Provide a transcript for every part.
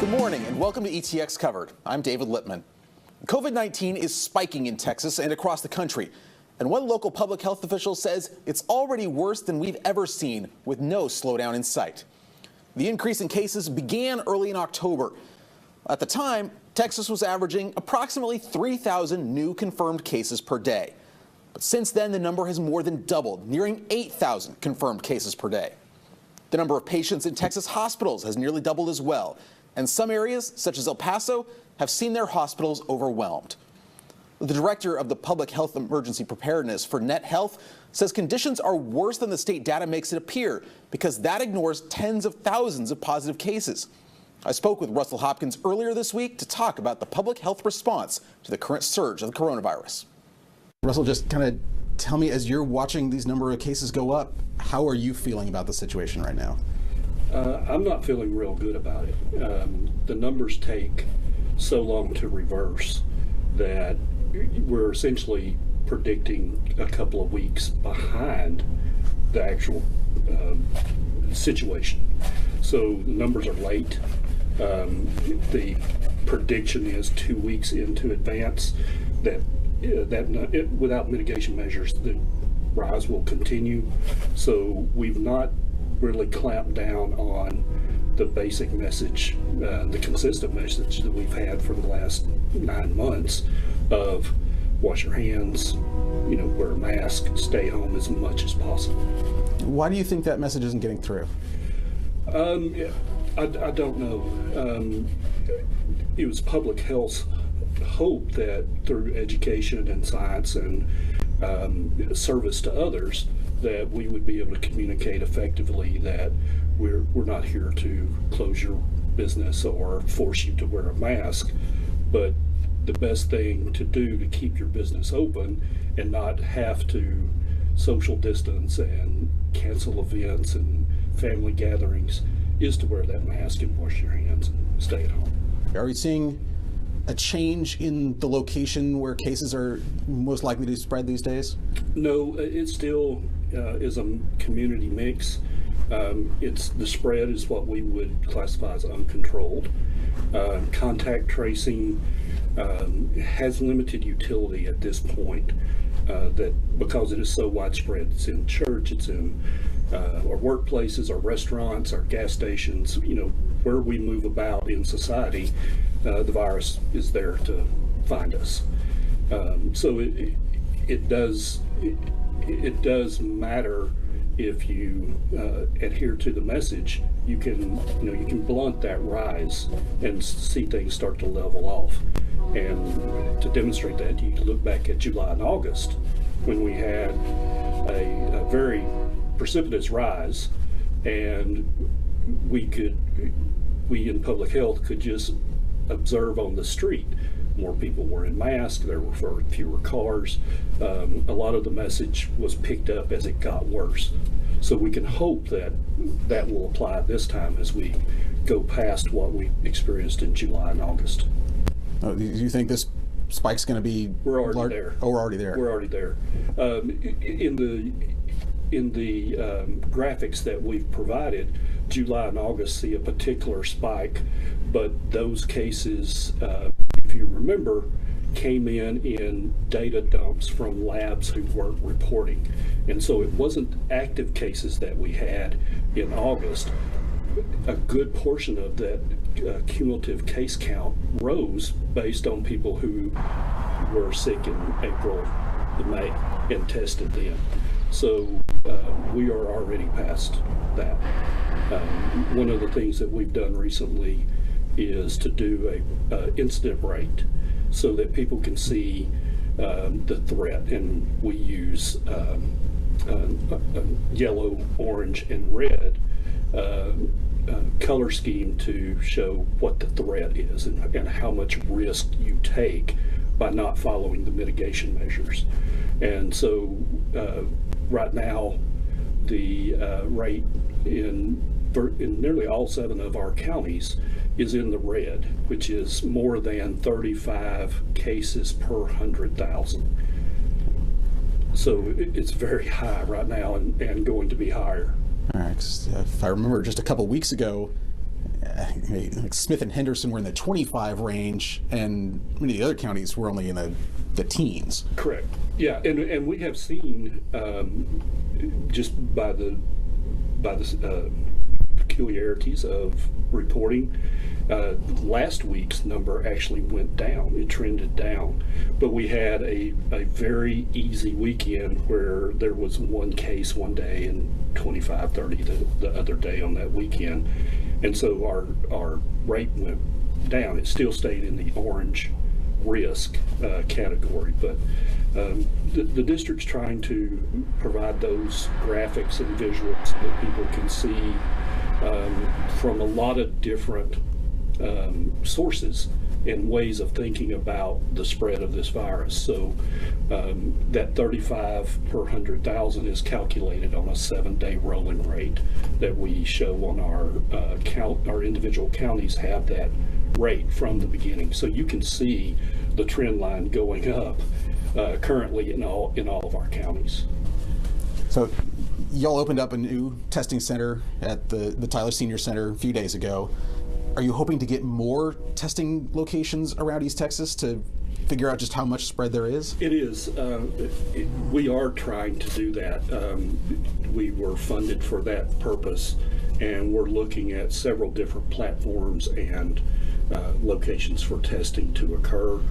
Good morning and welcome to ETX Covered. I'm David Lippman. COVID-19 is spiking in Texas and across the country. And one local public health official says it's already worse than we've ever seen, with no slowdown in sight. The increase in cases began early in October. At the time, Texas was averaging approximately 3,000 new confirmed cases per day. But since then, the number has more than doubled, nearing 8,000 confirmed cases per day. The number of patients in Texas hospitals has nearly doubled as well. And some areas, such as El Paso, have seen their hospitals overwhelmed. The director of the Public Health Emergency Preparedness for Net Health says conditions are worse than the state data makes it appear because that ignores tens of thousands of positive cases. I spoke with Russell Hopkins earlier this week to talk about the public health response to the current surge of the coronavirus. Russell, just kind of tell me, as you're watching these number of cases go up, how are you feeling about the situation right now? I'm not feeling real good about it. The numbers take so long to reverse that we're essentially predicting a couple of weeks behind the actual situation. So the numbers are late. The prediction is 2 weeks into advance that without mitigation measures, the rise will continue. So we've not really clamped down on the basic message, the consistent message that we've had for the last 9 months of wash your hands, wear a mask, stay home as much as possible. Why do you think that message isn't getting through? I don't know. It was public health's hope that through education and science and service to others, that we would be able to communicate effectively that we're not here to close your business or force you to wear a mask, but the best thing to do to keep your business open and not have to social distance and cancel events and family gatherings is to wear that mask and wash your hands and stay at home. Are we seeing a change in the location where cases are most likely to spread these days? No, it still is a community mix. The spread is what we would classify as uncontrolled. Contact tracing has limited utility at this point, that because it is so widespread. It's in church, it's in our workplaces, our restaurants, our gas stations, where we move about in society, the virus is there to find us. So it does matter if you adhere to the message. You can blunt that rise and see things start to level off. And to demonstrate that, you can look back at July and August when we had a very precipitous rise, and we in public health could just observe on the street. More people were in masks, there were fewer cars. A lot of the message was picked up as it got worse. So we can hope that that will apply this time as we go past what we experienced in July and August. Do you think this spike's going to be? We're already there. Oh, we're already there. We're already there. In the graphics that we've provided, July and August see a particular spike, but those cases, if you remember, came in data dumps from labs who weren't reporting. And so it wasn't active cases that we had in August. A good portion of that cumulative case count rose based on people who were sick in April and May and tested then. So we are already past that. One of the things that we've done recently is to do a incident rate so that people can see the threat, and we use yellow, orange, and red color scheme to show what the threat is and how much risk you take by not following the mitigation measures. And so right now the rate in nearly all 7 of our counties is in the red, which is more than 35 cases per 100,000. So it's very high right now and going to be higher. All right. If I remember, just a couple weeks ago, like Smith and Henderson were in the 25 range, and many of the other counties were only in the teens. Correct. Yeah, and we have seen just by the peculiarities of reporting, last week's number actually went down. It trended down, but we had a very easy weekend where there was one case one day and 25, 30 the other day on that weekend, and so our rate went down. It still stayed in the orange risk category, but the district's trying to provide those graphics and visuals so that people can see from a lot of different sources and ways of thinking about the spread of this virus. So that 35 per 100,000 is calculated on a 7-day rolling rate that we show on our individual counties have that rate from the beginning. So you can see the trend line going up currently in all of our counties. So y'all opened up a new testing center at the Tyler Senior Center a few days ago. Are you hoping to get more testing locations around East Texas to figure out just how much spread there is? It is. We are trying to do that. We were funded for that purpose, and we're looking at several different platforms and locations for testing to occur.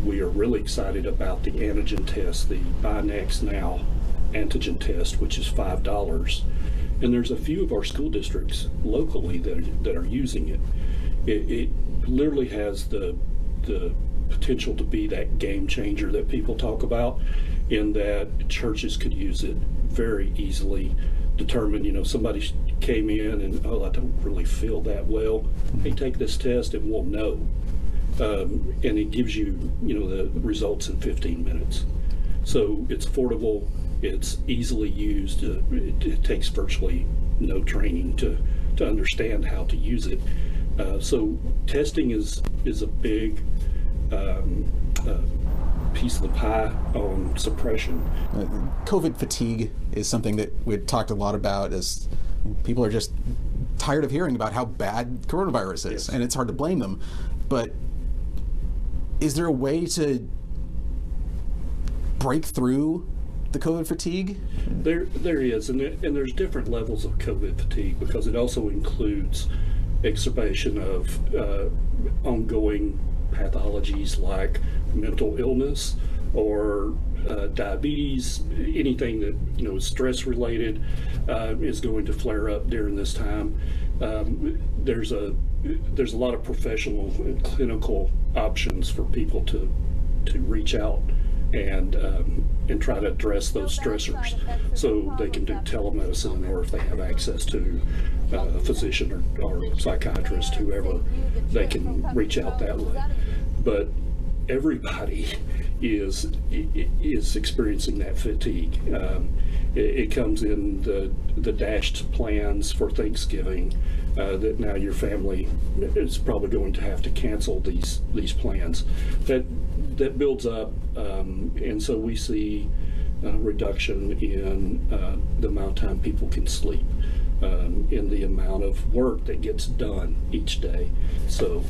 We are really excited about the antigen test, the Buy Next Now antigen test, which is $5. And there's a few of our school districts locally that are using it. It literally has the potential to be that game changer that people talk about, in that churches could use it very easily. Determine, somebody came in and, I don't really feel that well. Hey, take this test and we'll know. And it gives you, the results in 15 minutes. So it's affordable. It's easily used. It takes virtually no training to understand how to use it. So testing is a big piece of the pie on suppression. COVID fatigue is something that we've talked a lot about, as people are just tired of hearing about how bad coronavirus is, Yes. and it's hard to blame them. But is there a way to break through the COVID fatigue? There is, and there's different levels of COVID fatigue, because it also includes exacerbation of ongoing pathologies like mental illness or diabetes. Anything that is stress related is going to flare up during this time. There's a lot of professional and clinical options for people to reach out and try to address those stressors, so they can do telemedicine, or if they have access to a physician or psychiatrist, whoever, they can reach out that way. But everybody is experiencing that fatigue. It comes in the dashed plans for Thanksgiving, that now your family is probably going to have to cancel these plans. That builds up, and so we see a reduction in the amount of time people can sleep, in the amount of work that gets done each day. So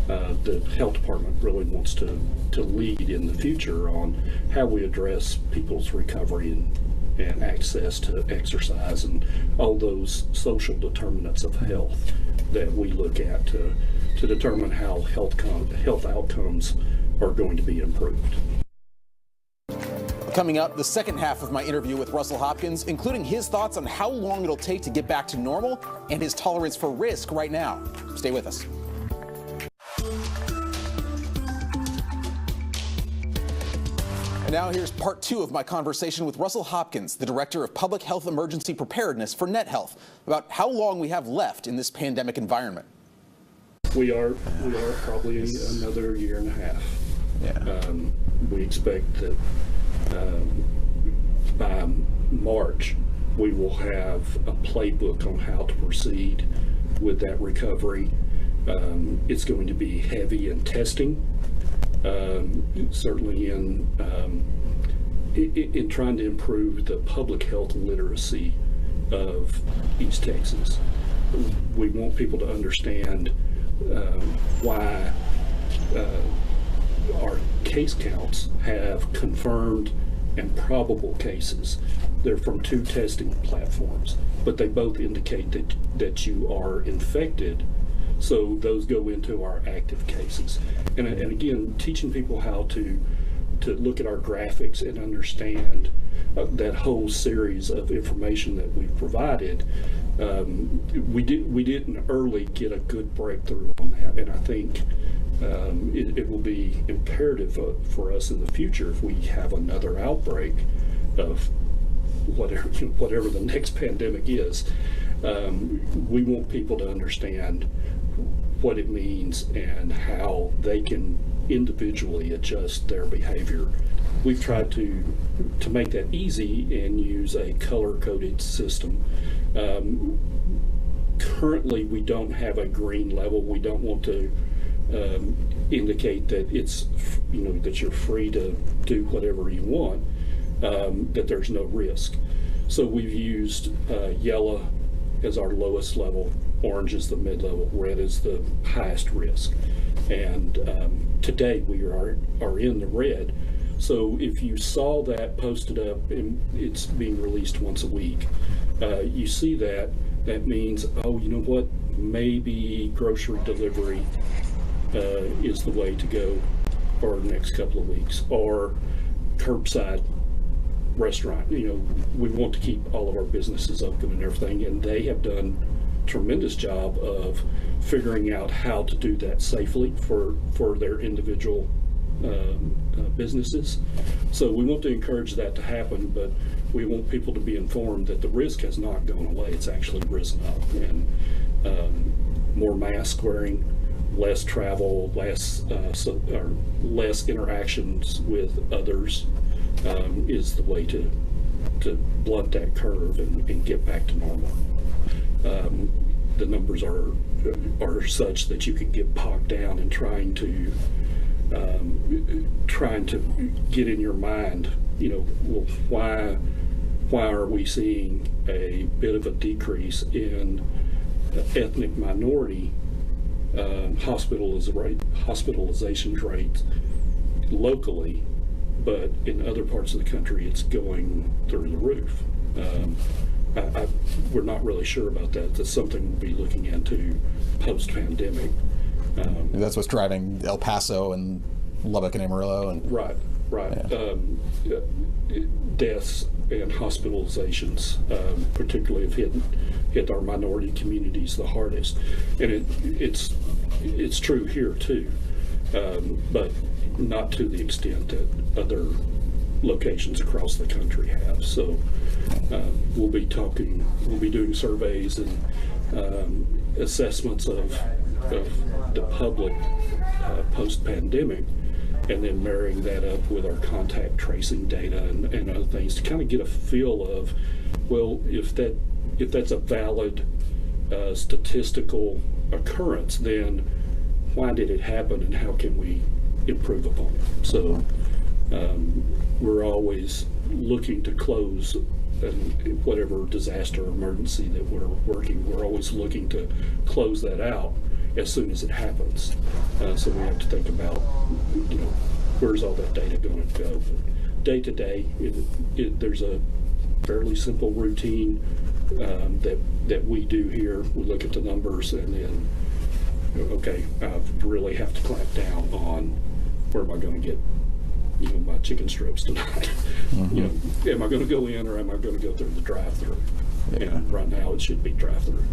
the health department really wants to lead in the future on how we address people's recovery and access to exercise and all those social determinants of health that we look at to determine how health outcomes are going to be improved. Coming up, the second half of my interview with Russell Hopkins, including his thoughts on how long it'll take to get back to normal and his tolerance for risk right now. Stay with us. And now here's part 2 of my conversation with Russell Hopkins, the Director of Public Health Emergency Preparedness for NetHealth, about how long we have left in this pandemic environment. We are probably another year and a half. Yeah. We expect that by March we will have a playbook on how to proceed with that recovery. It's going to be heavy in testing, certainly in trying to improve the public health literacy of East Texas. we want people to understand why our case counts have confirmed and probable cases. They're from 2 testing platforms, but they both indicate that you are infected. So those go into our active cases. And again, teaching people how to look at our graphics and understand that whole series of information that we've provided. We didn't early get a good breakthrough on that, and I think it will be imperative for us in the future if we have another outbreak of whatever the next pandemic is. We want people to understand what it means and how they can individually adjust their behavior. We've tried to make that easy and use a color-coded system. Currently, we don't have a green level. We don't want to indicate that it's, that you're free to do whatever you want, that there's no risk. So we've used yellow as our lowest level, orange is the mid-level, red is the highest risk. And today we are in the red. So if you saw that posted up, and it's being released once a week, you see that means, oh, you know what, maybe grocery delivery is the way to go for the next couple of weeks, or curbside restaurant. We want to keep all of our businesses open and everything, and they have done a tremendous job of figuring out how to do that safely for their individual businesses. So we want to encourage that to happen, but we want people to be informed that the risk has not gone away. It's actually risen up, and more mask wearing, less travel, less interactions with others is the way to blunt that curve and get back to normal. The numbers are such that you can get bogged down in trying to get in your mind, well, why are we seeing a bit of a decrease in ethnic minority hospitalization rates locally, but in other parts of the country it's going through the roof. We're not really sure about that. That's something we'll be looking into post-pandemic. That's what's driving El Paso and Lubbock and Amarillo. And Right. Yeah. Deaths and hospitalizations particularly have hit our minority communities the hardest. And it's true here too, but not to the extent that other locations across the country have. So we'll be doing surveys and assessments of the public post-pandemic, and then marrying that up with our contact tracing data and other things to kind of get a feel of, well, if that's a valid statistical occurrence, then why did it happen and how can we improve upon it? So we're always looking to close whatever disaster or emergency that we're working. We're always looking to close that out as soon as it happens. So we have to think about, where's all that data going to go? But day to day, there's a fairly simple routine that we do here. We look at the numbers and then, okay, I really have to clamp down on where am I going to get my chicken strips tonight. Mm-hmm. Am I going to go in or am I going to go through the drive-through? Yeah. And right now it should be drive-through.